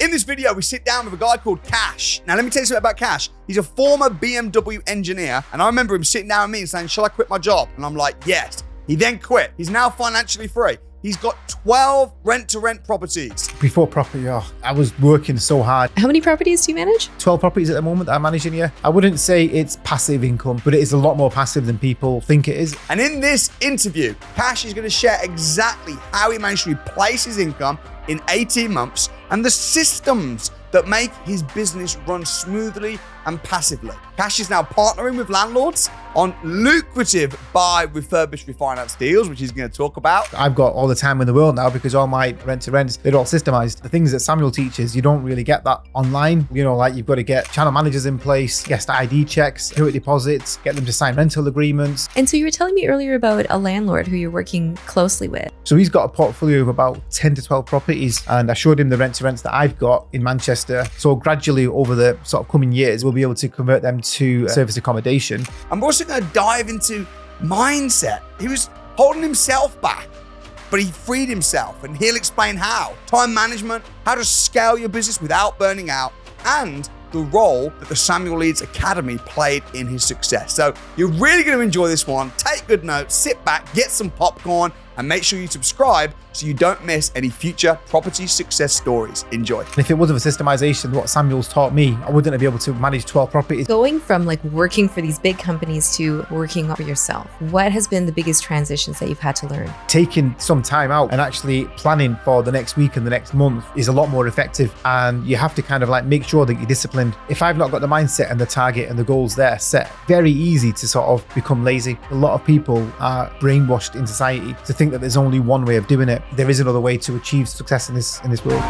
In this video, we sit down with a guy called Kash. Now, let me tell you something about Kash. He's a former BMW engineer, and I remember him sitting down with me and saying, shall I quit my job? And I'm like, yes. He then quit. He's now financially free. He's got 12 rent-to-rent properties. Before property, I was working so hard. How many properties do you manage? 12 properties at the moment that I'm managing here. I wouldn't say it's passive income, but it is a lot more passive than people think it is. And in this interview, Kash is going to share exactly how he managed to replace his income in 18 months and the systems that make his business run smoothly and passively. Kash is now partnering with landlords on lucrative buy, refurbish, refinance deals, which he's going to talk about. I've got all the time in the world now because all my rent-to-rents, they're all systemized. The things that Samuel teaches, you don't really get that online. You know, like you've got to get channel managers in place, guest ID checks, security deposits, get them to sign rental agreements. And so you were telling me earlier about a landlord who you're working closely with. So he's got a portfolio of about 10 to 12 properties, and I showed him the rent-to-rents that I've got in Manchester. So gradually over the sort of coming years, we'll be able to convert them to service accommodation. And we're also going to dive into mindset. He was holding himself back, but he freed himself, and he'll explain how. Time management, how to scale your business without burning out, and the role that the Samuel Leeds Academy played in his success. So you're really going to enjoy this one. Take good notes, sit back, get some popcorn, and make sure you subscribe so you don't miss any future property success stories. Enjoy. And if it wasn't for systemization, what Samuel's taught me, I wouldn't have been able to manage 12 properties. Going from like working for these big companies to working for yourself, what has been the biggest transitions that you've had to learn? Taking some time out and actually planning for the next week and the next month is a lot more effective. And you have to kind of like make sure that you're disciplined. If I've not got the mindset and the target and the goals there set, very easy to sort of become lazy. A lot of people are brainwashed in society to think that there's only one way of doing it. There is another way to achieve success in this world.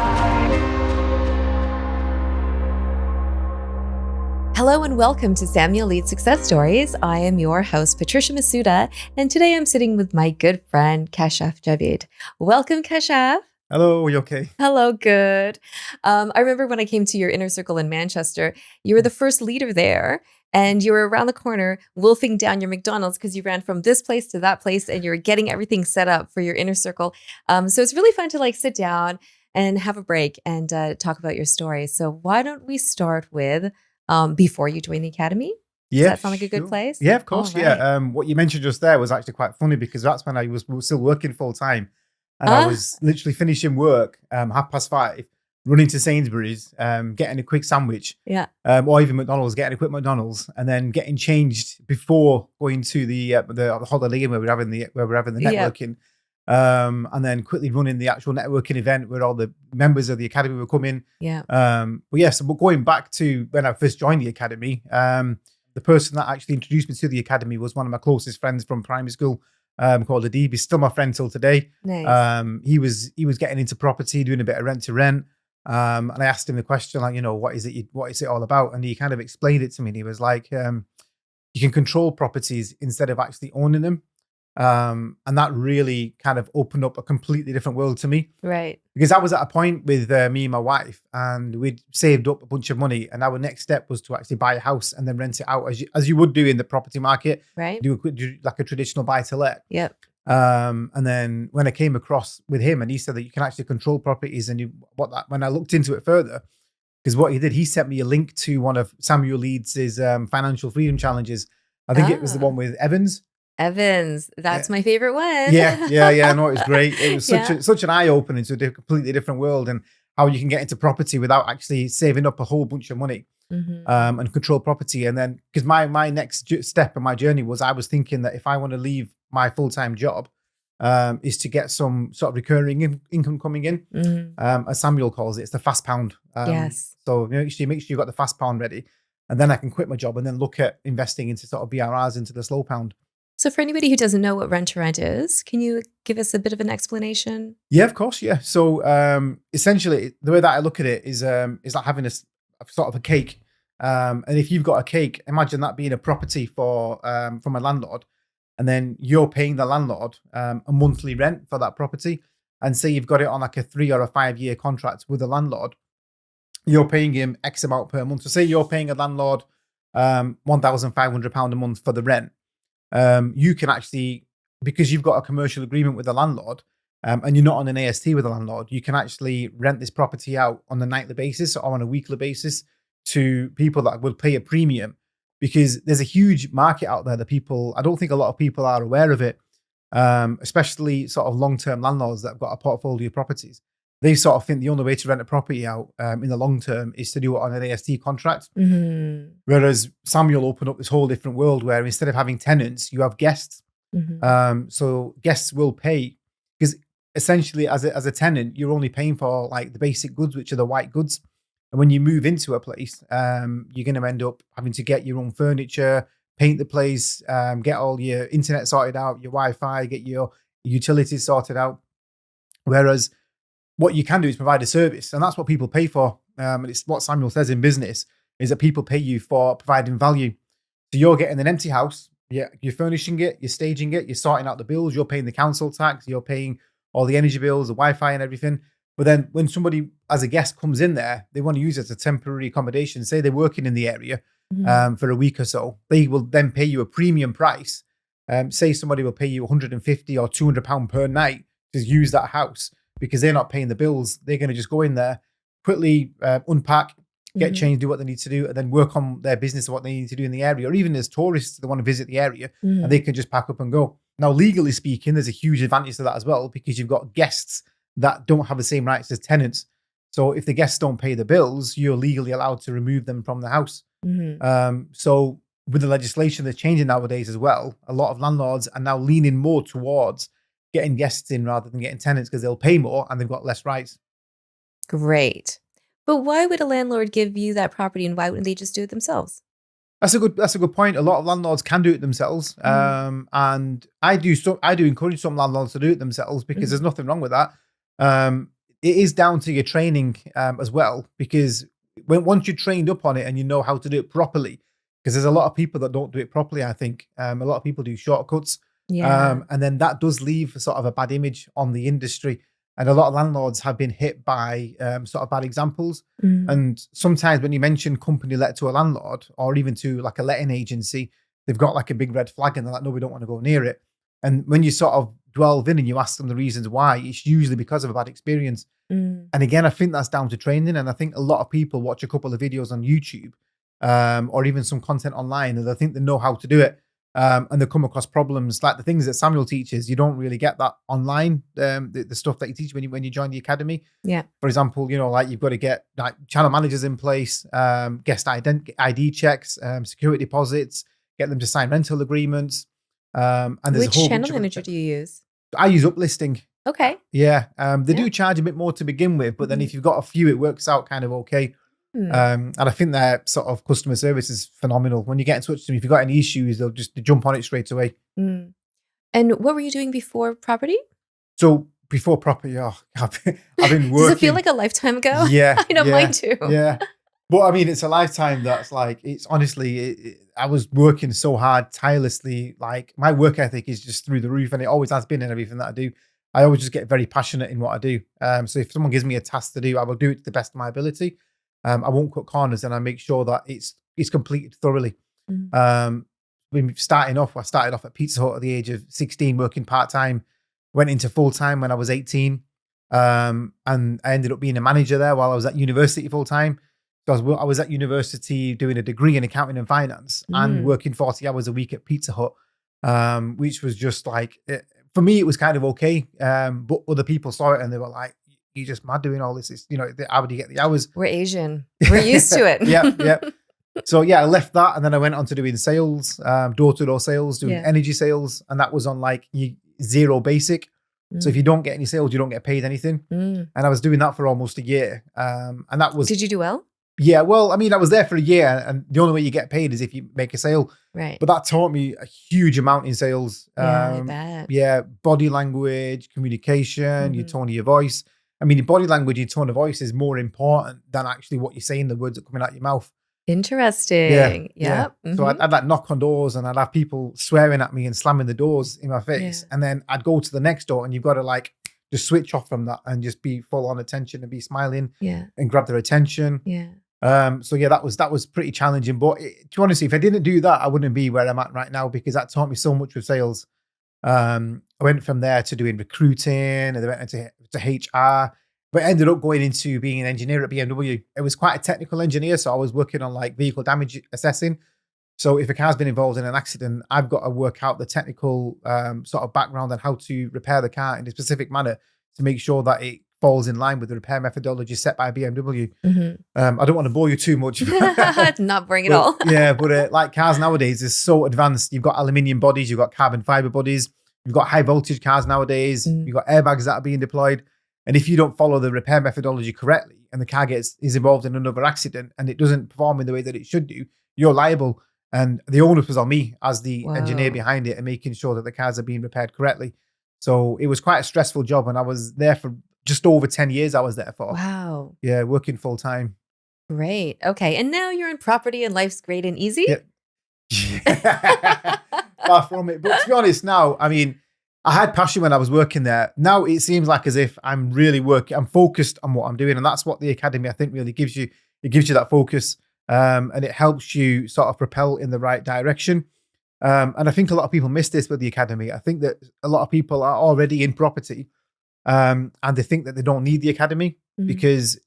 Hello and welcome to Samuel Leeds Success Stories. I am your host, Patricia Masuda, and today I'm sitting with my good friend, Kash Javid. Welcome, Kash. Hello, are you okay? Hello, good. I remember when I came to your inner circle in Manchester, you were the first leader there. And you were around the corner wolfing down your McDonald's because you ran from this place to that place and you were getting everything set up for your inner circle. So it's really fun to like sit down and have a break and talk about your story. So why don't we start with before you joined the academy? Does that sound like a good place? Yeah, of course. Right. Yeah. What you mentioned just there was actually quite funny because that's when I was still working full time. And I was literally finishing work 5:30. Running to Sainsbury's, getting a quick sandwich, or even McDonald's, getting a quick McDonald's, and then getting changed before going to the holiday inn where we're having the networking, and then quickly running the actual networking event where all the members of the academy were coming. But going back to when I first joined the academy, the person that actually introduced me to the academy was one of my closest friends from primary school. Called Adib. He's still my friend till today. Nice. He was getting into property, doing a bit of rent to rent. And I asked him the question, like, you know, what is it all about? And he kind of explained it to me. And he was like, you can control properties instead of actually owning them. And that really kind of opened up a completely different world to me. Right. Because I was at a point with me and my wife, and we'd saved up a bunch of money. And our next step was to actually buy a house and then rent it out as you would do in the property market. Right. Do like a traditional buy to let. Yep. And then when I came across with him and he said that you can actually control properties when I looked into it further, because what he did, he sent me a link to one of Samuel Leeds' financial freedom challenges. I think it was the one with Evans. That's my favorite one. Yeah. No, it was great. It was such an eye opening to a completely different world and how you can get into property without actually saving up a whole bunch of money. And control property. And then because my next step in my journey was I was thinking that if I want to leave my full-time job, is to get some sort of recurring income coming in. As Samuel calls it, it's the fast pound. Yes. So make sure you got the fast pound ready, and then I can quit my job and then look at investing into sort of BRRs into the slow pound. So for anybody who doesn't know what rent to rent is, can you give us a bit of an explanation? Yeah, of course. Yeah. So essentially, the way that I look at it is like having a sort of a cake. And if you've got a cake, imagine that being a property from a landlord, and then you're paying the landlord a monthly rent for that property. And say you've got it on like a 3 or a 5 year contract with the landlord, you're paying him X amount per month. So say you're paying a landlord £1,500 a month for the rent. You can actually, because you've got a commercial agreement with the landlord, and you're not on an AST with a landlord, you can actually rent this property out on a nightly basis or on a weekly basis to people that will pay a premium, because there's a huge market out there that I don't think a lot of people are aware of it, especially sort of long-term landlords that have got a portfolio of properties. They sort of think the only way to rent a property out in the long term is to do it on an AST contract. Mm-hmm. Whereas Samuel opened up this whole different world where instead of having tenants, you have guests. Mm-hmm. So guests will pay, because essentially as a tenant, you're only paying for like the basic goods, which are the white goods. And when you move into a place, you're going to end up having to get your own furniture, paint the place, get all your internet sorted out, your Wi-Fi, get your utilities sorted out. Whereas what you can do is provide a service, and that's what people pay for. And it's what Samuel says in business, is that people pay you for providing value. So you're getting an empty house, you're furnishing it, you're staging it, you're sorting out the bills, you're paying the council tax, you're paying all the energy bills, the Wi-Fi and everything. But then when somebody as a guest comes in there, they want to use it as a temporary accommodation. Say they're working in the area for a week or so. They will then pay you a premium price. Say somebody will pay you 150 or 200 pound per night to use that house, because they're not paying the bills. They're going to just go in there, quickly unpack, get changed, do what they need to do, and then work on their business or what they need to do in the area. Or even as tourists that want to visit the area, and they can just pack up and go. Now, legally speaking, there's a huge advantage to that as well, because you've got guests that don't have the same rights as tenants. So if the guests don't pay the bills, you're legally allowed to remove them from the house. So with the legislation that's changing nowadays as well, a lot of landlords are now leaning more towards getting guests in rather than getting tenants, because they'll pay more and they've got less rights. Great. But why would a landlord give you that property, and why wouldn't they just do it themselves? That's a good point. A lot of landlords can do it themselves. And I do encourage some landlords to do it themselves, because there's nothing wrong with that. It is down to your training as well, because once you're trained up on it and you know how to do it properly, because there's a lot of people that don't do it properly, I think. A lot of people do shortcuts. Yeah. And then that does leave sort of a bad image on the industry. And a lot of landlords have been hit by sort of bad examples. And sometimes when you mention company let to a landlord, or even to like a letting agency, they've got like a big red flag and they're like, no, we don't want to go near it. And when you sort of delve in and you ask them the reasons why, it's usually because of a bad experience. And again, I think that's down to training. And I think a lot of people watch a couple of videos on YouTube or even some content online, and they think they know how to do it. And they come across problems like the things that Samuel teaches. You don't really get that online. The stuff that you teach when you join the academy. Yeah. For example, like you've got to get like channel managers in place, guest ID checks, security deposits, get them to sign rental agreements. And there's Which a whole channel manager do you use? I use Uplisting. Okay. Yeah. They do charge a bit more to begin with, but then if you've got a few, it works out kind of okay. And I think their sort of customer service is phenomenal. When you get in touch with them, if you've got any issues, they'll just jump on it straight away. And what were you doing before property? So before property, I've been working. Does it feel like a lifetime ago? Yeah. I know, mine too. Yeah. But I mean, it's a lifetime that's like, it's honestly, I was working so hard, tirelessly. Like my work ethic is just through the roof, and it always has been in everything that I do. I always just get very passionate in what I do. So if someone gives me a task to do, I will do it to the best of my ability. I won't cut corners, and I make sure that it's completed thoroughly. When I started off at Pizza Hut at the age of 16, working part-time, went into full-time when I was 18. And I ended up being a manager there while I was at university full-time. So I was at university doing a degree in accounting and finance and working 40 hours a week at Pizza Hut, which was just like, for me, it was kind of okay. But other people saw it and they were like, you're just mad doing all this. It's, how would you get the hours? We're Asian. We're used to it. Yeah. So yeah, I left that and then I went on to doing sales, door-to-door sales, doing energy sales. And that was on like zero basic. So if you don't get any sales, you don't get paid anything. And I was doing that for almost a year. And that was... Did you do well? Yeah, well, I mean, I was there for a year and the only way you get paid is if you make a sale. Right. But that taught me a huge amount in sales. Yeah, I bet. Yeah, body language, communication, your tone of your voice. I mean, your body language, your tone of voice is more important than actually what you're saying, the words that are coming out your mouth. Interesting. Yeah. So I'd like knock on doors and I'd have people swearing at me and slamming the doors in my face. And then I'd go to the next door and you've got to like just switch off from that and just be full on attention and be smiling and grab their attention. So yeah, that was pretty challenging. But to be honest, if I didn't do that, I wouldn't be where I'm at right now because that taught me so much with sales. I went from there to doing recruiting, and then went into HR, but ended up going into being an engineer at BMW. It was quite a technical engineer, so I was working on like vehicle damage assessing. So if a car's been involved in an accident, I've got to work out the technical sort of background on how to repair the car in a specific manner to make sure that it falls in line with the repair methodology set by BMW. I don't want to bore you too much. Not boring at all. Yeah, but like cars nowadays is so advanced. You've got aluminium bodies, you've got carbon fiber bodies, you've got high voltage cars nowadays, you've got airbags that are being deployed. And if you don't follow the repair methodology correctly and the car is involved in another accident and it doesn't perform in the way that it should do, you're liable. And the onus was on me as the engineer behind it and making sure that the cars are being repaired correctly. So it was quite a stressful job, and I was there for just over 10 years. I was there for. Wow. Yeah, working full time. Great. Okay. And now you're in property and life's great and easy? Yeah. Far from it. But to be honest now, I mean, I had passion when I was working there. Now it seems like as if I'm really I'm focused on what I'm doing. And that's what the academy, I think, really gives you. It gives you that focus. And it helps you sort of propel in the right direction. And I think a lot of people miss this with the academy. I think that a lot of people are already in property and they think that they don't need the academy because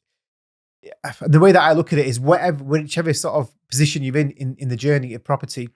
the way that I look at it is whichever sort of position you're in the journey of property,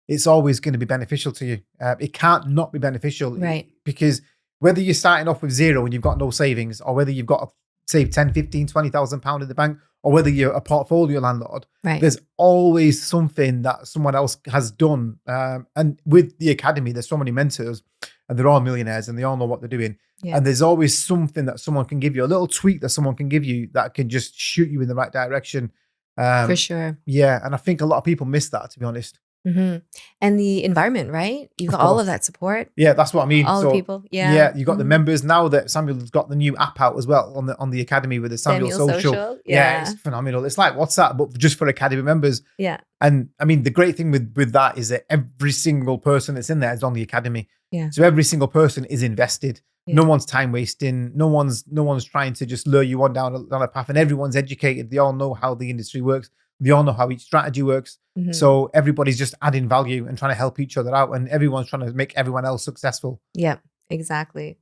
it's always going to be beneficial to you. It can't not be beneficial. Right. Because whether you're starting off with zero and you've got no savings, or whether you've got to save 10, 15, 20,000 pounds in the bank, or whether you're a portfolio landlord, there's always something that someone else has done. And with the academy, there's so many mentors and they're all millionaires and they all know what they're doing. Yeah. And there's always something that someone can give you, a little tweak that someone can give you that can just shoot you in the right direction. For sure. Yeah. And I think a lot of people miss that, to be honest. And the environment, right? You've got all of that support. Yeah, that's what I mean. All the people. Yeah. Yeah, you got the members now that Samuel's got the new app out as well on the academy with the Samuel Social. Yeah, it's phenomenal. It's like WhatsApp, but just for academy members. Yeah. And I mean, the great thing with that is that every single person that's in there is on the academy. Yeah. So every single person is invested. Yeah. No one's time wasting. No one's trying to just lure you on down a path, and everyone's educated. They all know how the industry works. They all know how each strategy works. So everybody's just adding value and trying to help each other out, and everyone's trying to make everyone else successful. Yeah, exactly.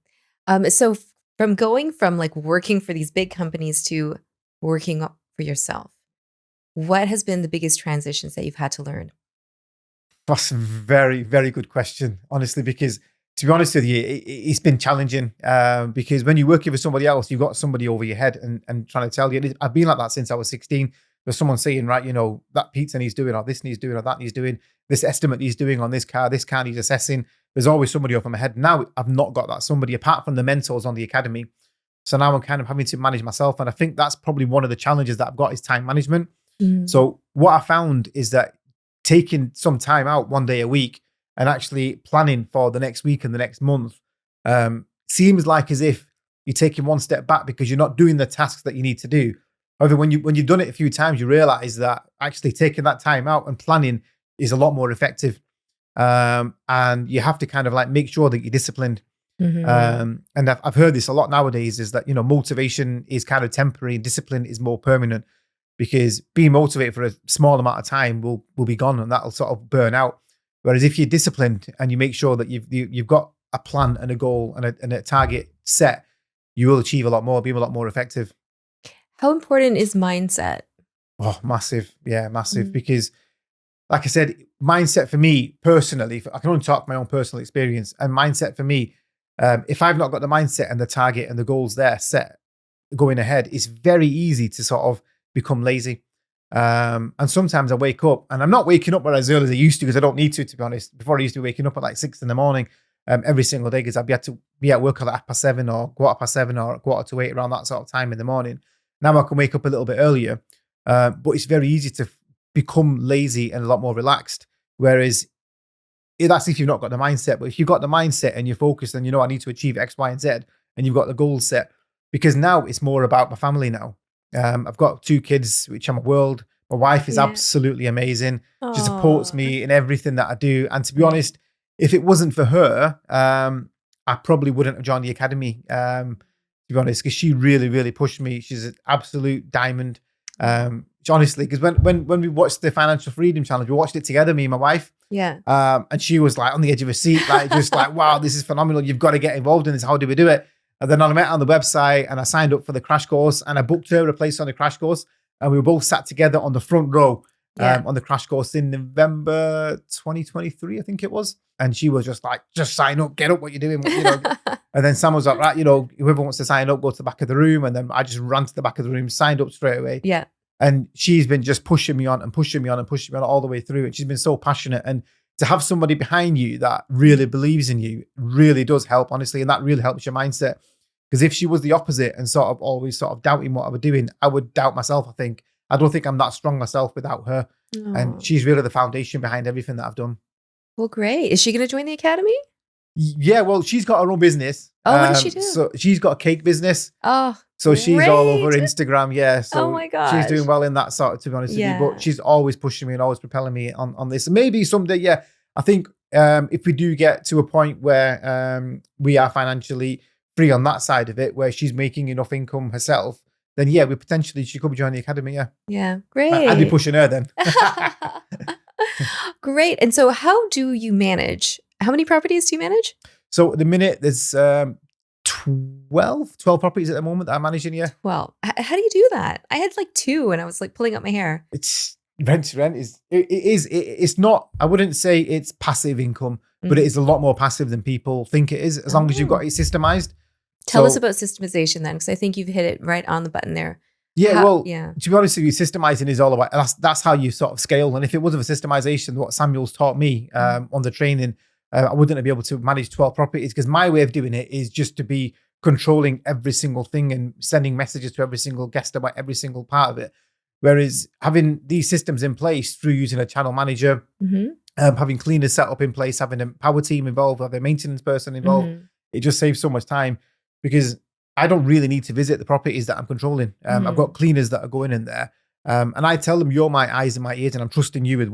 So from going from like working for these big companies to working for yourself, what has been the biggest transitions that you've had to learn? That's a very, very good question, honestly, because to be honest with you, it's been challenging because when you're working for somebody else, you've got somebody over your head and trying to tell you. I've been like that since I was 16. There's someone saying, right, you know, that pizza needs doing, or this needs doing, or that needs doing, this estimate needs doing on this car needs assessing. There's always somebody over my head. Now I've not got that somebody apart from the mentors on the academy. So now I'm kind of having to manage myself. And I think that's probably one of the challenges that I've got is time management. So what I found is that taking some time out one day a week and actually planning for the next week and the next month seems like as if you're taking one step back because you're not doing the tasks that you need to do. However, when you've done it a few times, you realize that actually taking that time out and planning is a lot more effective. And you have to kind of like make sure that you're disciplined. And I've heard this a lot nowadays is that, you know, motivation is kind of temporary and discipline is more permanent, because being motivated for a small amount of time will be gone and that'll sort of burn out. Whereas if you're disciplined and you make sure that you've got a plan and a goal and a target set, you will achieve a lot more, be a lot more effective. How important is mindset? Oh, massive. Yeah, massive. Because like I said, mindset for me personally, I can only talk my own personal experience, and mindset for me, if I've not got the mindset and the target and the goals there set going ahead, it's very easy to sort of become lazy. And sometimes I wake up and I'm not waking up as early as I used to because I don't need to be honest. Before I used to be waking up at like 6 a.m. Every single day because I'd be to be at work at 7:30 or 7:15 or 7:45 around that sort of time in the morning. Now I can wake up a little bit earlier, but it's very easy to become lazy and a lot more relaxed. Whereas that's if you've not got the mindset. But if you've got the mindset and you're focused and you know I need to achieve X, Y, and Z, and you've got the goals set, because now it's more about my family now. I've got 2 kids, which I'm a world. My wife is absolutely amazing. She supports me in everything that I do. And to be honest, if it wasn't for her, I probably wouldn't have joined the academy. To be honest, because she really, really pushed me. She's an absolute diamond. honestly, because when we watched the Financial Freedom Challenge, we watched it together, me and my wife. Yeah. And she was like on the edge of her seat, like just like, wow, this is phenomenal. You've got to get involved in this. How do we do it? And then I met her on the website and I signed up for the crash course and I booked her a place on the crash course. And we were both sat together on the front row on the crash course in November 2023, I think it was. And she was just like, just sign up, get up what you're doing. And then Sam was like, right, whoever wants to sign up, go to the back of the room. And then I just ran to the back of the room, signed up straight away. Yeah. And she's been just pushing me on and pushing me on and pushing me on all the way through. And she's been so passionate. And to have somebody behind you that really believes in you really does help, honestly. And that really helps your mindset. Because if she was the opposite and sort of always sort of doubting what I was doing, I would doubt myself, I think. I don't think I'm that strong myself without her. Oh. And she's really the foundation behind everything that I've done. Well, great. Is she going to join the academy? Yeah, well, she's got her own business. Oh, what does she do? So she's got a cake business. Oh, so she's all over Instagram. Yeah. So oh my gosh. She's doing well in that sort, to be honest with you. But she's always pushing me and always propelling me on this. And maybe someday, yeah, I think if we do get to a point where we are financially free on that side of it, where she's making enough income herself, then yeah, she could be joining the academy. Yeah. Yeah. Great. I'd be pushing her then. Great. And so how do you manage? How many properties do you manage? So at the minute, there's 12 properties at the moment that I'm managing, yeah. Well, how do you do that? I had like 2 and I was like pulling up my hair. It's rent to rent it's not, I wouldn't say it's passive income, but it is a lot more passive than people think it is, as long as you've got it systemized. Tell us about systemization then, because I think you've hit it right on the button there. Yeah, to be honest with you, systemizing is all about, that's how you sort of scale. And if it wasn't for systemization, what Samuel's taught me on the training, I wouldn't be able to manage 12 properties, because my way of doing it is just to be controlling every single thing and sending messages to every single guest about every single part of it. Whereas having these systems in place through using a channel manager, having cleaners set up in place, having a power team involved, having a maintenance person involved, it just saves so much time, because I don't really need to visit the properties that I'm controlling. I've got cleaners that are going in there. And I tell them, you're my eyes and my ears, and I'm trusting you with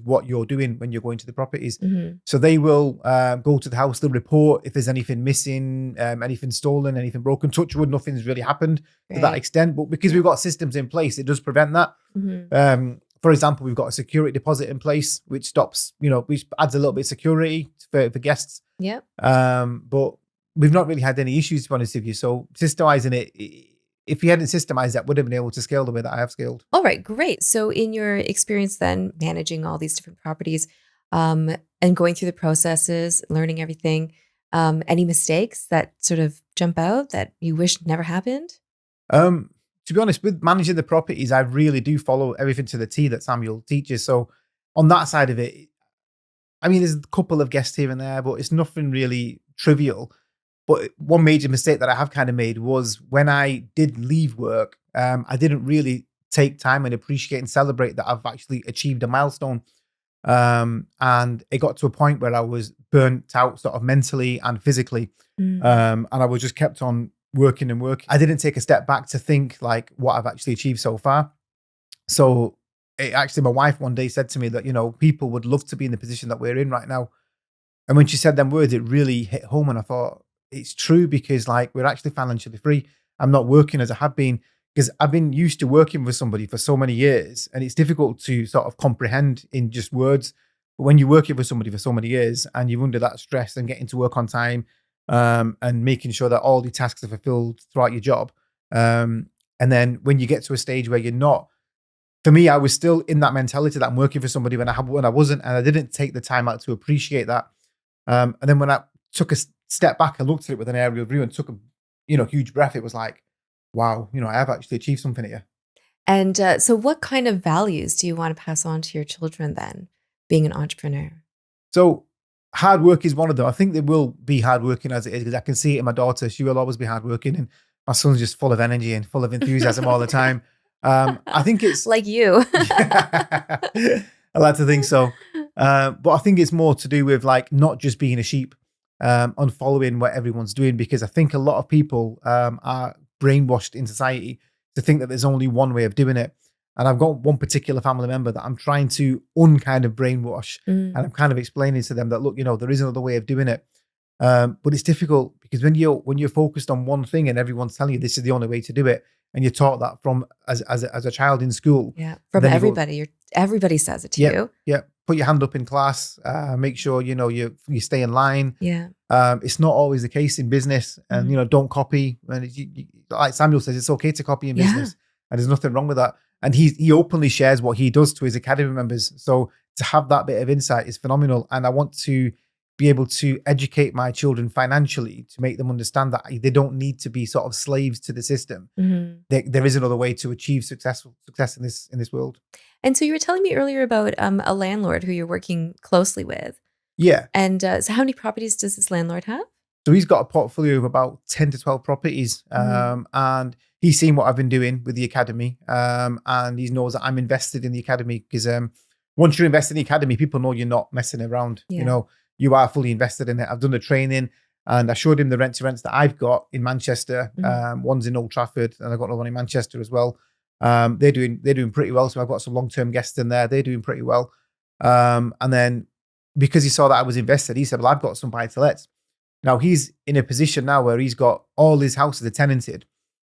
what you're doing when you're going to the properties. So they will go to the house, they'll report if there's anything missing, anything stolen, anything broken. Touch wood, nothing's really happened to that extent. But because we've got systems in place, it does prevent that. For example, we've got a security deposit in place, which stops, which adds a little bit of security for guests. Yeah. But we've not really had any issues, to be honest with you. So systemizing it, if we hadn't systemized that, would have been able to scale the way that I have scaled. All right, great. So in your experience then, managing all these different properties and going through the processes, learning everything, any mistakes that sort of jump out that you wish never happened? To be honest, with managing the properties, I really do follow everything to the T that Samuel teaches. So on that side of it, I mean, there's a couple of guests here and there, but it's nothing really trivial. But one major mistake that I have kind of made was when I did leave work, I didn't really take time and appreciate and celebrate that I've actually achieved a milestone. And it got to a point where I was burnt out sort of mentally and physically. And I was just kept on working and working. I didn't take a step back to think like what I've actually achieved so far. So actually, my wife one day said to me that, people would love to be in the position that we're in right now. And when she said them words, it really hit home. And I thought, it's true, because like we're actually financially free. I'm not working as I have been, because I've been used to working with somebody for so many years, and it's difficult to sort of comprehend in just words. But when you're working with somebody for so many years and you're under that stress and getting to work on time and making sure that all the tasks are fulfilled throughout your job. And then when you get to a stage where you're not, for me, I was still in that mentality that I'm working for somebody when I wasn't, and I didn't take the time out to appreciate that. And then when I took a step back and looked at it with an aerial view and took a huge breath, it was like, wow, I have actually achieved something here. And so what kind of values do you want to pass on to your children then, being an entrepreneur? So hard work is one of them. I think they will be hardworking as it is, because I can see it in my daughter. She will always be hardworking, and my son's just full of energy and full of enthusiasm all the time. I think it's like you. I like to think so. But I think it's more to do with like not just being a sheep on following what everyone's doing, because I think a lot of people are brainwashed in society to think that there's only one way of doing it. And I've got one particular family member that I'm trying to kind of brainwash, and I'm kind of explaining to them that, look, there is another way of doing it. But it's difficult because when you're focused on one thing and everyone's telling you this is the only way to do it, and you're taught that from as a child in school. Yeah, from everybody. Everybody says it to you. Yeah, put your hand up in class. Make sure you stay in line. Yeah. It's not always the case in business, and don't copy. And like Samuel says, it's okay to copy in business, and there's nothing wrong with that. And he openly shares what he does to his academy members. So to have that bit of insight is phenomenal. And I want to be able to educate my children financially to make them understand that they don't need to be sort of slaves to the system. There is another way to achieve success in this world. And so you were telling me earlier about a landlord who you're working closely with. Yeah. And so how many properties does this landlord have? So he's got a portfolio of about 10 to 12 properties. And he's seen what I've been doing with the academy. And he knows that I'm invested in the academy because once you're invested in the academy, people know you're not messing around. Yeah. You are fully invested in it. I've done the training and I showed him the rent-to-rents that I've got in Manchester. One's in Old Trafford and I've got another one in Manchester as well. They're doing pretty well. So I've got some long-term guests in there. They're doing pretty well. And then because he saw that I was invested, he said, well, I've got some buy-to-lets. Now he's in a position now where he's got all his houses are tenanted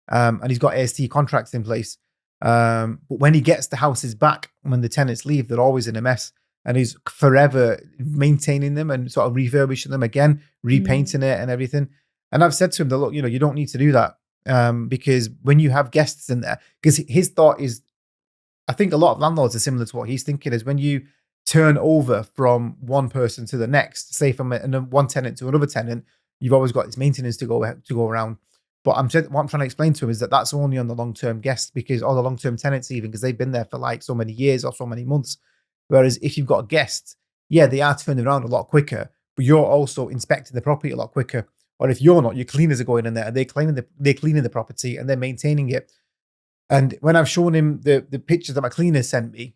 and he's got AST contracts in place. But when he gets the houses back, when the tenants leave, they're always in a mess. And he's forever maintaining them and sort of refurbishing them again, repainting it and everything. And I've said to him that, look, you don't need to do that because when you have guests in there, because his thought is, I think a lot of landlords are similar to what he's thinking is when you turn over from one person to the next, say from one tenant to another tenant, you've always got this maintenance to go around. But what I'm trying to explain to him is that that's only on the long-term guests because all the long-term tenants, even because they've been there for like so many years or so many months. Whereas if you've got guests, they are turning around a lot quicker, but you're also inspecting the property a lot quicker. Or if you're not, your cleaners are going in there and they're cleaning the property and they're maintaining it. And when I've shown him the pictures that my cleaner sent me,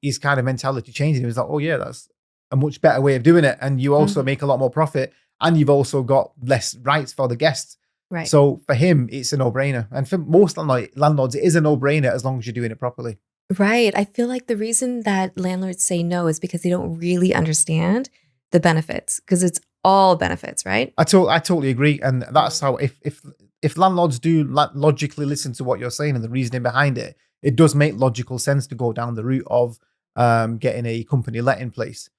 his kind of mentality changed. He was like, oh yeah, that's a much better way of doing it. And you also make a lot more profit and you've also got less rights for the guests. Right. So for him, it's a no-brainer. And for most landlords, it is a no-brainer as long as you're doing it properly. Right. I feel like the reason that landlords say no is because they don't really understand the benefits because it's all benefits, right? I totally agree. And that's how, if landlords do logically listen to what you're saying and the reasoning behind it, it does make logical sense to go down the route of getting a company let in place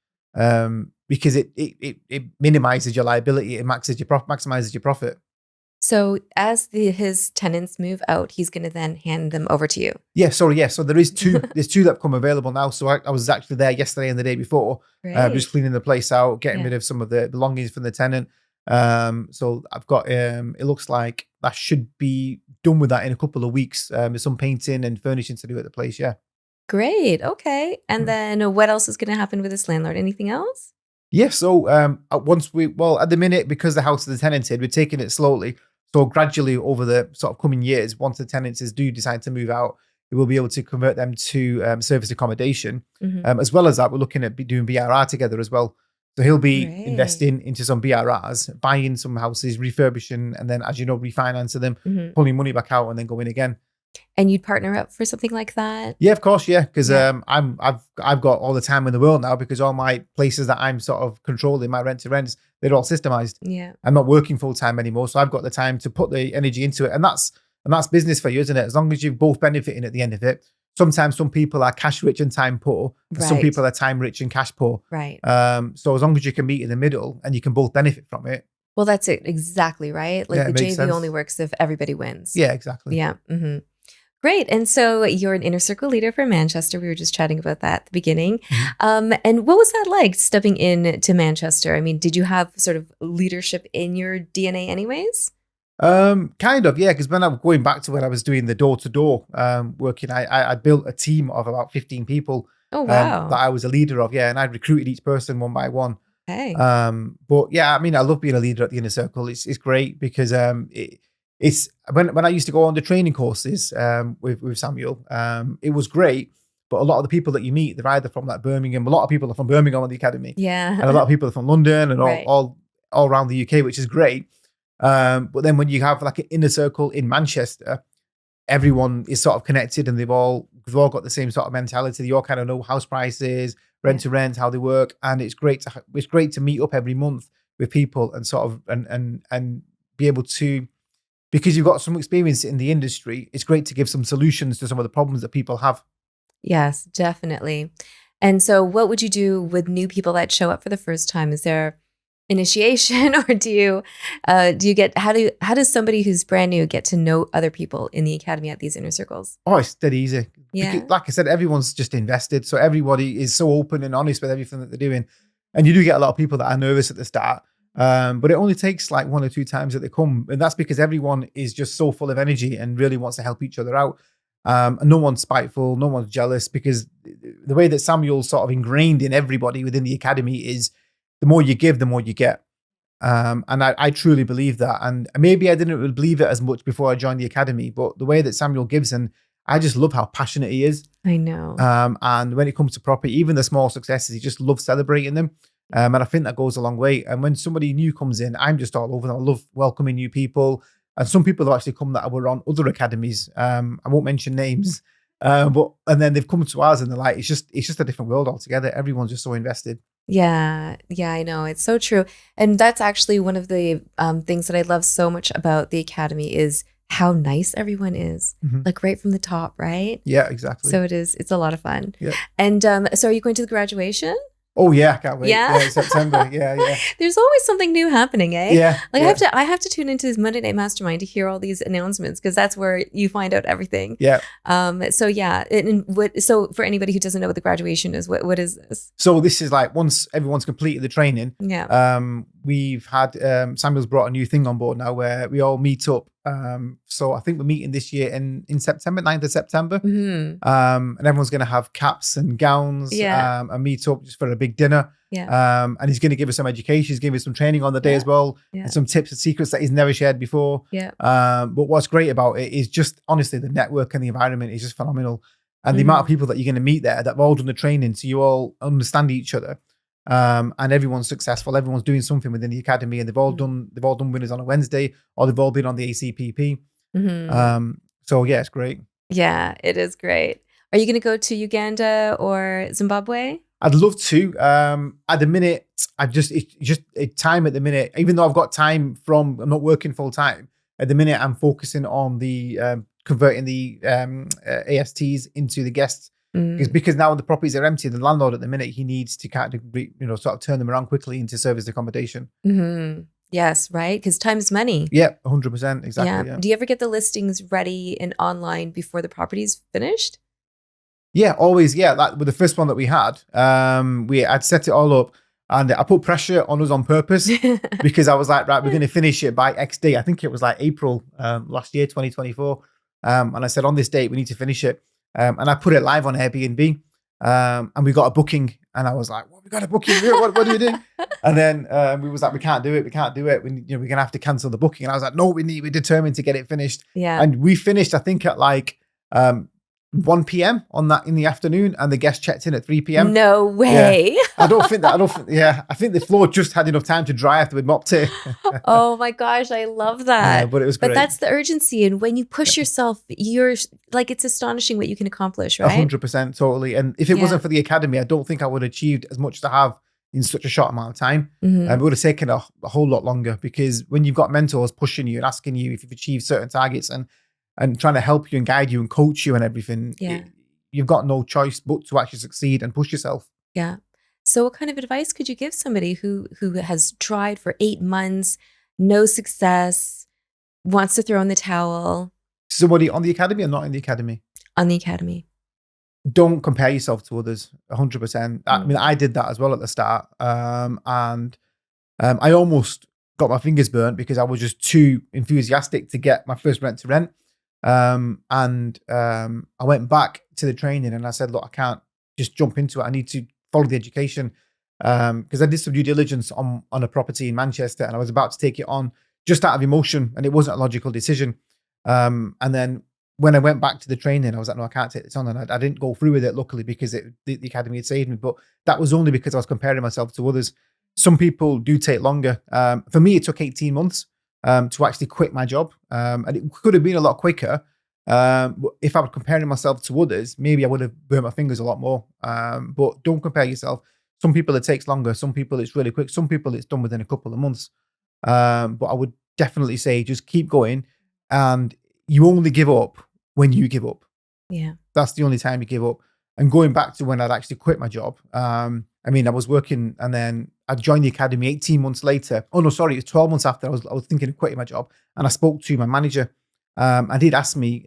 because it minimizes your liability, it maximizes your profit. So as his tenants move out, he's going to then hand them over to you. Yeah. So there is two. There's two that come available now. So I was actually there yesterday and the day before, just cleaning the place out, getting rid of some of the belongings from the tenant. So I've got. It looks like I should be done with that in a couple of weeks. There's some painting and furnishing to do at the place. Yeah. Great. Okay. And then what else is going to happen with this landlord? Anything else? Yeah. So at the minute, because the house is tenanted, we're taking it slowly. So gradually over the sort of coming years, once the tenants do decide to move out, we will be able to convert them to service accommodation. As well as that, we're looking at doing BRRR together as well. So he'll be investing into some BRRs, buying some houses, refurbishing, and then, as you know, refinancing them, pulling money back out and then going again. And you'd partner up for something like that? Yeah, of course, yeah. Because I've got all the time in the world now because all my places that I'm sort of controlling, my rent-to-rents, they're all systemized. Yeah. I'm not working full-time anymore, so I've got the time to put the energy into it. And that's business for you, isn't it? As long as you're both benefiting at the end of it. Sometimes some people are cash rich and time poor. And some people are time rich and cash poor. Right. So as long as you can meet in the middle and you can both benefit from it. Well, that's it. Exactly, right? Like the JV only works if everybody wins. Yeah, exactly. Yeah. Mm-hmm. Great. And so you're an inner circle leader for Manchester. We were just chatting about that at the beginning. And what was that like stepping in to Manchester? I mean, did you have sort of leadership in your DNA anyways? Kind of, yeah. Because when I'm going back to when I was doing the door-to-door working, I built a team of about 15 people. Oh, wow. That I was a leader of, yeah. And I recruited each person one by one. Okay. But yeah, I mean, I love being a leader at the inner circle. It's great because it's when I used to go on the training courses with Samuel, it was great. But a lot of the people that you meet, they're either from like Birmingham. A lot of people are from Birmingham on the academy. Yeah. And a lot of people are from London and all around the UK, which is great. But then when you have like an inner circle in Manchester, everyone is sort of connected and they've all got the same sort of mentality. They all kind of know house prices, rent to rent, how they work. And it's great to meet up every month with people and sort of and be able to, because you've got some experience in the industry, it's great to give some solutions to some of the problems that people have. Yes, definitely. And so what would you do with new people that show up for the first time? Is there initiation, or do you get, how does somebody who's brand new get to know other people in the academy at these inner circles? Oh, it's dead easy. Yeah. Because, like I said, everyone's just invested. So everybody is so open and honest with everything that they're doing. And you do get a lot of people that are nervous at the start. But it only takes like 1 or 2 times that they come. And that's because everyone is just so full of energy and really wants to help each other out. And no one's spiteful, no one's jealous, because the way that Samuel's sort of ingrained in everybody within the academy is the more you give, the more you get. And I truly believe that. And maybe I didn't believe it as much before I joined the academy, but the way that Samuel gives, and I just love how passionate he is. I know. And when it comes to property, even the small successes, he just loves celebrating them. And I think that goes a long way. And when somebody new comes in, I'm just all over them. I love welcoming new people. And some people have actually come that were on other academies. I won't mention names, and then they've come to ours and they're like, it's just a different world altogether. Everyone's just so invested. Yeah, I know. It's so true. And that's actually one of the things that I love so much about the academy is how nice everyone is, like right from the top, right? Yeah, exactly. So it's a lot of fun. Yeah. And so are you going to the graduation? Oh yeah, I can't wait. Yeah, September. Yeah. There's always something new happening, eh? Yeah. Like I have to tune into this Monday Night Mastermind to hear all these announcements, because that's where you find out everything. Yeah. So yeah, so for anybody who doesn't know what the graduation is, what is this? So this is like once everyone's completed the training. Yeah. We've had Samuel's brought a new thing on board now where we all meet up. So I think we're meeting this year in September, 9th of September. And everyone's going to have caps and gowns and meet up just for a big dinner. Yeah. And he's going to give us some education. He's giving us some training on the day as well. Yeah. And some tips and secrets that he's never shared before. Yeah. But what's great about it is just honestly, the network and the environment is just phenomenal. And the amount of people that you're going to meet there that have all done the training, so you all understand each other. And everyone's successful. Everyone's doing something within the academy, and they've all done winners on a Wednesday, or they've all been on the ACPP. So yeah, it's great. Yeah, it is great. Are you going to go to Uganda or Zimbabwe? I'd love to. At the minute, it's just a time at the minute. Even though I've got time I'm not working full time. At the minute, I'm focusing on the converting the ASTs into the guests. Because now the properties are empty, the landlord at the minute, he needs to kind of sort of turn them around quickly into serviced accommodation. Yes, right? Because time's money. Yeah, 100%. Exactly. Yeah. Do you ever get the listings ready and online before the property's finished? Yeah, always. Yeah, that with the first one that we had, I'd set it all up, and I put pressure on us on purpose because I was like, right, we're going to finish it by X day. I think it was like April last year, 2024. And I said, on this date, we need to finish it. And I put it live on Airbnb, and we got a booking. And I was like, "Well, we got a booking. What do you do?" And then we was like, "We can't do it. We can't do it. We're gonna have to cancel the booking." And I was like, "No, we're determined to get it finished." Yeah. And we finished, I think, at like 1 p.m. in the afternoon, and the guest checked in at 3 p.m. No way. Yeah. I think the floor just had enough time to dry after we mopped it. Oh my gosh, I love that. Yeah, but it was great. But that's the urgency. And when you push yourself, you're like, it's astonishing what you can accomplish, right? 100%, totally. And if it wasn't for the academy, I don't think I would have achieved as much as I have in such a short amount of time. It would have taken a whole lot longer, because when you've got mentors pushing you and asking you if you've achieved certain targets and trying to help you and guide you and coach you and everything, you've got no choice but to actually succeed and push yourself. Yeah. So what kind of advice could you give somebody who has tried for 8 months, no success, wants to throw in the towel? Somebody on the academy or not in the academy? On the academy. Don't compare yourself to others, 100%. I mean, I did that as well at the start. And I almost got my fingers burnt because I was just too enthusiastic to get my first rent to rent. And I went back to the training and I said, look, I can't just jump into it. I need to follow the education. Because I did some due diligence on a property in Manchester, and I was about to take it on just out of emotion, and it wasn't a logical decision. And then when I went back to the training, I was like, no, I can't take this on. And I didn't go through with it, luckily, because the academy had saved me. But that was only because I was comparing myself to others. Some people do take longer. For me, it took 18 months to actually quit my job. And it could have been a lot quicker. If I was comparing myself to others, maybe I would have burnt my fingers a lot more. But don't compare yourself. Some people it takes longer. Some people it's really quick. Some people it's done within a couple of months. But I would definitely say just keep going, and you only give up when you give up. Yeah. That's the only time you give up. And going back to when I'd actually quit my job, I was working, and then I joined the academy 18 months later. Oh no, sorry, it was 12 months after I was thinking of quitting my job, and I spoke to my manager, and he'd asked me,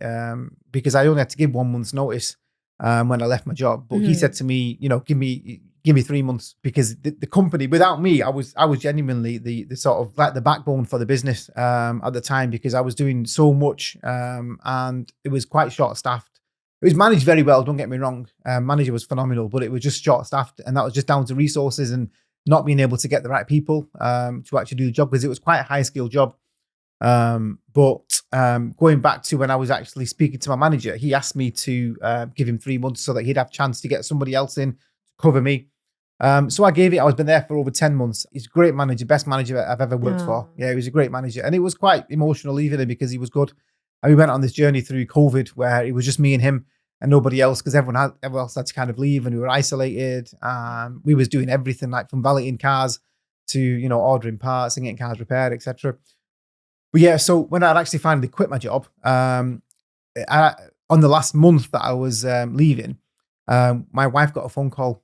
because I only had to give 1 month's notice when I left my job, but he said to me, give me 3 months, because the company, without me, I was genuinely the sort of like the backbone for the business at the time, because I was doing so much, and it was quite short staffed. It was managed very well, don't get me wrong. Manager was phenomenal, but it was just short staffed, and that was just down to resources and not being able to get the right people to actually do the job, because it was quite a high skill job. But going back to when I was actually speaking to my manager, he asked me to give him 3 months so that he'd have a chance to get somebody else in to cover me. So I gave it. I was been there for over 10 months. He's a great manager, best manager I've ever worked for. Yeah, he was a great manager, and it was quite emotional leaving him because he was good. And we went on this journey through COVID where it was just me and him and nobody else, because everyone else had to kind of leave, and we were isolated. We was doing everything, like from valeting cars to ordering parts and getting cars repaired, etc. But yeah, so when I'd actually finally quit my job, on the last month that I was leaving, my wife got a phone call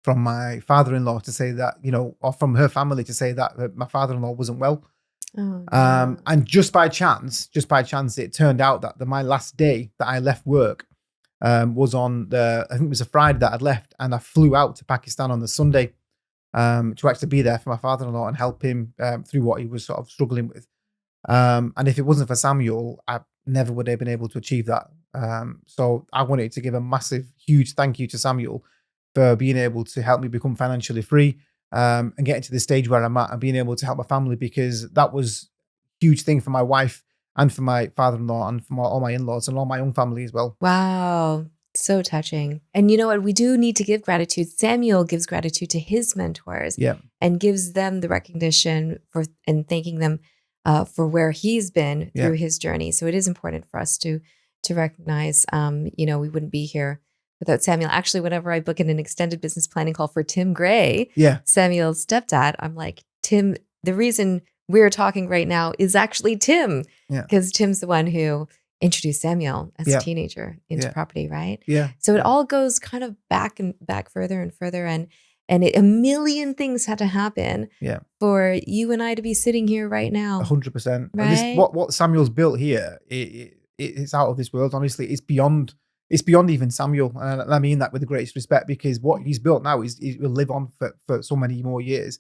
from my father-in-law to say that, or from her family to say that my father-in-law wasn't well. Oh, no. And just by chance, it turned out that my last day that I left work was on I think it was a Friday that I'd left, and I flew out to Pakistan on the Sunday to actually be there for my father-in-law and help him through what he was sort of struggling with. And if it wasn't for Samuel, I never would have been able to achieve that. So I wanted to give a massive, huge thank you to Samuel for being able to help me become financially free, and getting to the stage where I'm at and being able to help my family, because that was a huge thing for my wife and for my father-in-law and for all my in-laws and all my own family as well. Wow. So touching. And you know what? We do need to give gratitude. Samuel gives gratitude to his mentors, and gives them the recognition for, and thanking them for where he's been through his journey. So it is important for us to recognize, we wouldn't be here without Samuel. Actually, whenever I book in an extended business planning call for Tim Gray, Samuel's stepdad, I'm like, Tim, the reason we're talking right now is actually Tim, because Tim's the one who introduced Samuel as a teenager into property, right? Yeah. So it all goes kind of back further and further, and a million things had to happen for you and I to be sitting here right now. 100%. Right? And what Samuel's built here, it's out of this world. Honestly, it's beyond even Samuel, and I mean that with the greatest respect, because what he's built now will live on for so many more years.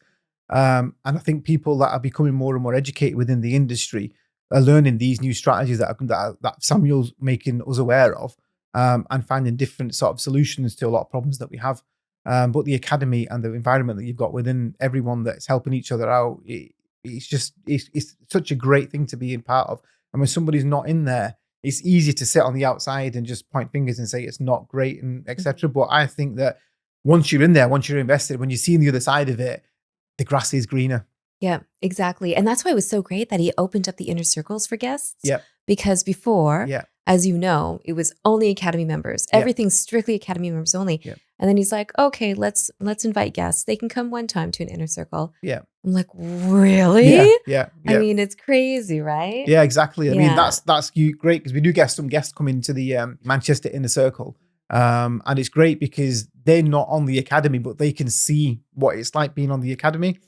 And I think people that are becoming more and more educated within the industry are learning these new strategies that Samuel's making us aware of, and finding different sort of solutions to a lot of problems that we have. But the academy and the environment that you've got within everyone that's helping each other out, it's such a great thing to be in part of. And when somebody's not in there, it's easy to sit on the outside and just point fingers and say it's not great and etc. But I think that once you're in there, once you're invested, when you see the other side of it, the grass is greener. Yeah, exactly. And that's why it was so great that he opened up the inner circles for guests. Yeah. Because before, as you know, it was only Academy members. Everything's strictly Academy members only. Yeah. And then he's like, okay, let's invite guests. They can come one time to an inner circle. Yeah. I'm like, really? Yeah. I mean, it's crazy, right? Yeah, exactly. I mean, that's great, because we do get some guests come into the Manchester inner circle. And it's great because they're not on the academy, but they can see what it's like being on the academy.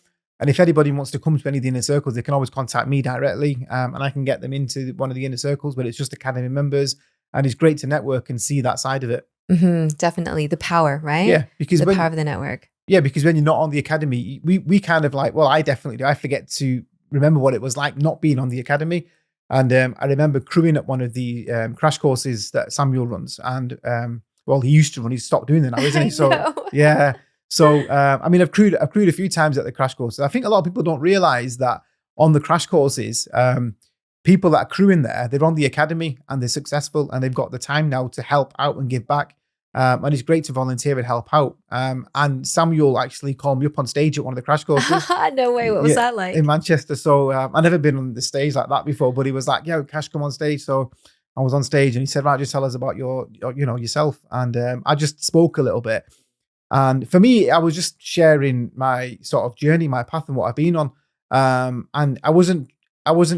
And if anybody wants to come to any of the inner circles, they can always contact me directly, and I can get them into one of the inner circles, but it's just academy members. And it's great to network and see that side of it. Mm-hmm, definitely. The power, right? Yeah. Because the power of the network. Yeah, because when you're not on the academy, we kind of like, well, I definitely do. I forget to remember what it was like not being on the academy. And I remember crewing at one of the crash courses that Samuel runs. And well, he used to run. He's stopped doing that now, isn't he? So yeah. So I mean, I've crewed a few times at the crash courses. I think a lot of people don't realize that on the crash courses, people that are crewing there, they're on the academy and they're successful and they've got the time now to help out and give back. And it's great to volunteer and help out. And Samuel actually called me up on stage at one of the crash courses. No way. What was that like? In Manchester. So I've never been on the stage like that before, but he was like, "Yo, Kash, come on stage." So I was on stage and he said, "Right, just tell us about yourself." And I just spoke a little bit. And for me, I was just sharing my sort of journey, my path and what I've been on. And I wasn't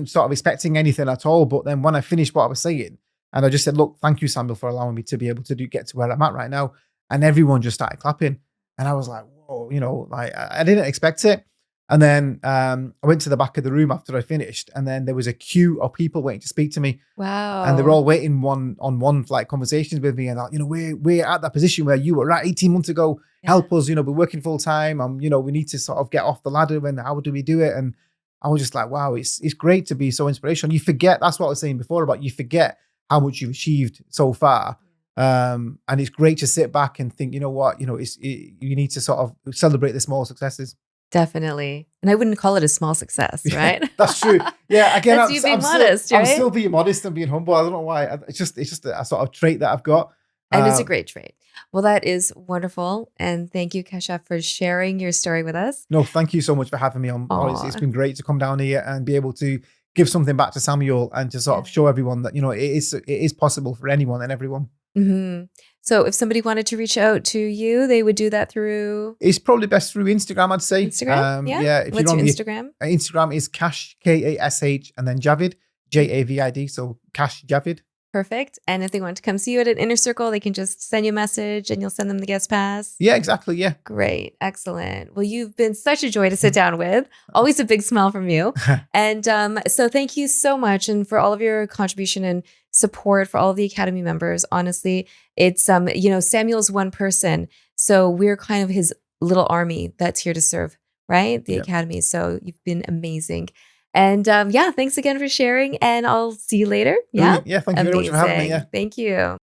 sort of expecting anything at all. But then when I finished what I was saying, and I just said, look, thank you, Samuel, for allowing me to be able to get to where I'm at right now. And everyone just started clapping. And I was like, whoa, like I didn't expect it. And then I went to the back of the room after I finished, and then there was a queue of people waiting to speak to me. Wow. And they were all waiting one-on-one like conversations with me. And we're at that position where you were at 18 months ago. Yeah. Help us, we're working full time. We need to sort of get off the ladder. And how do we do it? And I was just like, wow, it's great to be so inspirational. You forget, that's what I was saying before about, you forget how much you've achieved so far. And it's great to sit back and think, you know what, you need to sort of celebrate the small successes. Definitely. And I wouldn't call it a small success, right? Yeah, that's true. Yeah, again, I'm modest, right? I'm still being modest and being humble. I don't know why. It's just a sort of trait that I've got. And it's a great trait. Well, that is wonderful. And thank you, Kash, for sharing your story with us. No, thank you so much for having me on. It's been great to come down here and be able to give something back to Samuel and to sort of show everyone that, it is possible for anyone and everyone. Mm-hmm. So if somebody wanted to reach out to you, they would do that through? It's probably best through Instagram, I'd say. Instagram? Yeah. If What's your Instagram? Instagram is Kash, Kash, and then Javid, Javid. So Kash Javid. Perfect. And if they want to come see you at an inner circle, they can just send you a message and you'll send them the guest pass. Yeah, exactly. Yeah. Great. Excellent. Well, you've been such a joy to sit down with. Always a big smile from you. And so thank you so much. And for all of your contribution and support for all of the Academy members. Honestly, it's, Samuel's one person. So we're kind of his little army that's here to serve, right? The Academy. So you've been amazing. And thanks again for sharing, and I'll see you later. Yeah. Yeah. Thank you very much for having me. Yeah. Thank you.